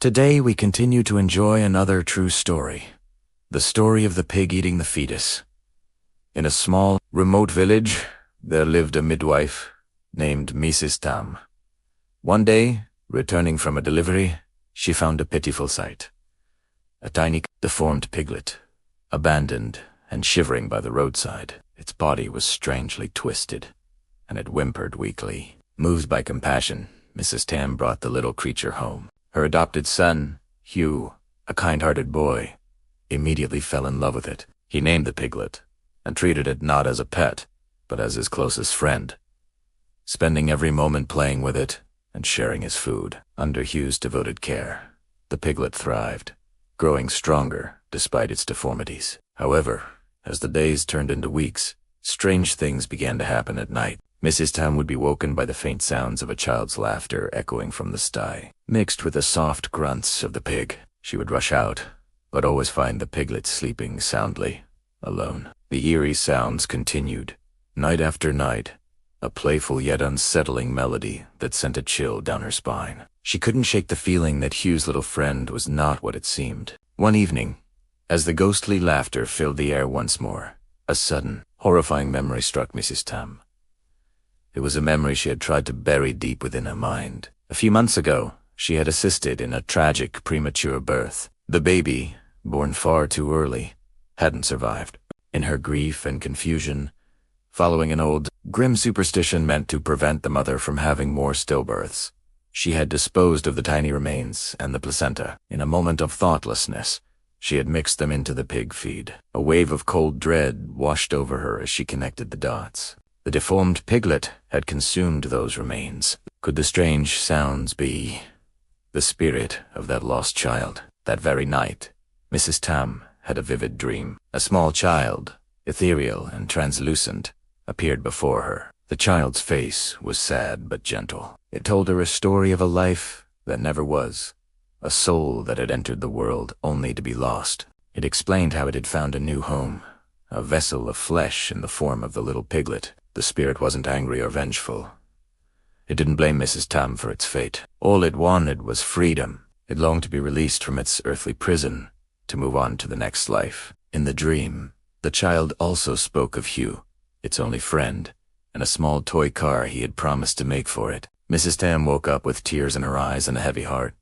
Today we continue to enjoy another true story. The story of the pig eating the fetus. In a small, remote village, there lived a midwife named Mrs. Tam. One day, returning from a delivery, she found a pitiful sight. A tiny, deformed piglet, abandoned and shivering by the roadside. Its body was strangely twisted, and it whimpered weakly. Moved by compassion, Mrs. Tam brought the little creature home. Her adopted son, Hugh, a kind-hearted boy, immediately fell in love with it. He named the piglet, and treated it not as a pet, but as his closest friend, spending every moment playing with it and sharing his food. Under Hugh's devoted care, the piglet thrived, growing stronger despite its deformities. However, as the days turned into weeks, strange things began to happen at night. Mrs. Tam would be woken by the faint sounds of a child's laughter echoing from the sty, mixed with the soft grunts of the pig. She would rush out, but always find the piglet sleeping soundly, alone. The eerie sounds continued, night after night, a playful yet unsettling melody that sent a chill down her spine. She couldn't shake the feeling that Hugh's little friend was not what it seemed. One evening, as the ghostly laughter filled the air once more, a sudden, horrifying memory struck Mrs. Tam. It was a memory she had tried to bury deep within her mind. A few months ago, she had assisted in a tragic premature birth. The baby, born far too early, hadn't survived. In her grief and confusion, following an old, grim superstition meant to prevent the mother from having more stillbirths, she had disposed of the tiny remains and the placenta. In a moment of thoughtlessness, she had mixed them into the pig feed. A wave of cold dread washed over her as she connected the dots. The deformed piglet had consumed those remains. Could the strange sounds be the spirit of that lost child? That very night, Mrs. Tam had a vivid dream. A small child, ethereal and translucent, appeared before her. The child's face was sad but gentle. It told her a story of a life that never was, a soul that had entered the world only to be lost. It explained how it had found a new home, a vessel of flesh in the form of the little piglet. The spirit wasn't angry or vengeful. It didn't blame Mrs. Tam for its fate. All it wanted was freedom. It longed to be released from its earthly prison, to move on to the next life. In the dream, the child also spoke of Hugh, its only friend, and a small toy car he had promised to make for it. Mrs. Tam woke up with tears in her eyes and a heavy heart.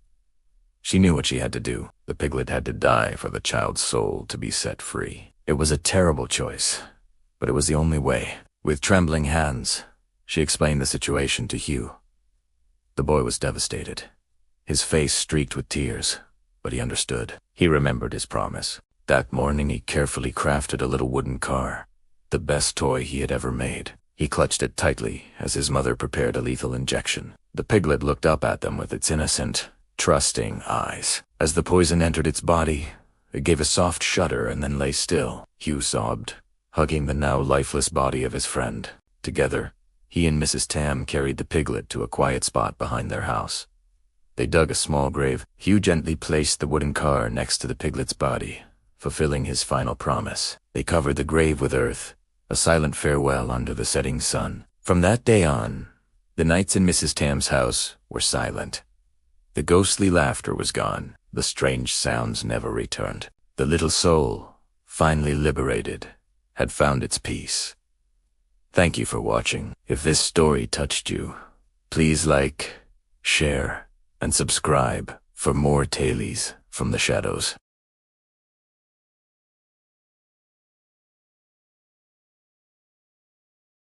She knew what she had to do. The piglet had to die for the child's soul to be set free. It was a terrible choice, but it was the only way. With trembling hands, she explained the situation to Hugh. The boy was devastated, his face streaked with tears, but he understood. He remembered his promise. That morning he carefully crafted a little wooden car, the best toy he had ever made. He clutched it tightly as his mother prepared a lethal injection. The piglet looked up at them with its innocent, trusting eyes. As the poison entered its body, it gave a soft shudder and then lay still. Hugh sobbed, hugging the now lifeless body of his friend. Together, he and Mrs. Tam carried the piglet to a quiet spot behind their house. They dug a small grave. Hugh gently placed the wooden car next to the piglet's body, fulfilling his final promise. They covered the grave with earth, a silent farewell under the setting sun. From that day on, the nights in Mrs. Tam's house were silent. The ghostly laughter was gone. The strange sounds never returned. The little soul, finally liberated, had found its peace. Thank you for watching. If this story touched you, please like, share, and subscribe for more tales from the shadows.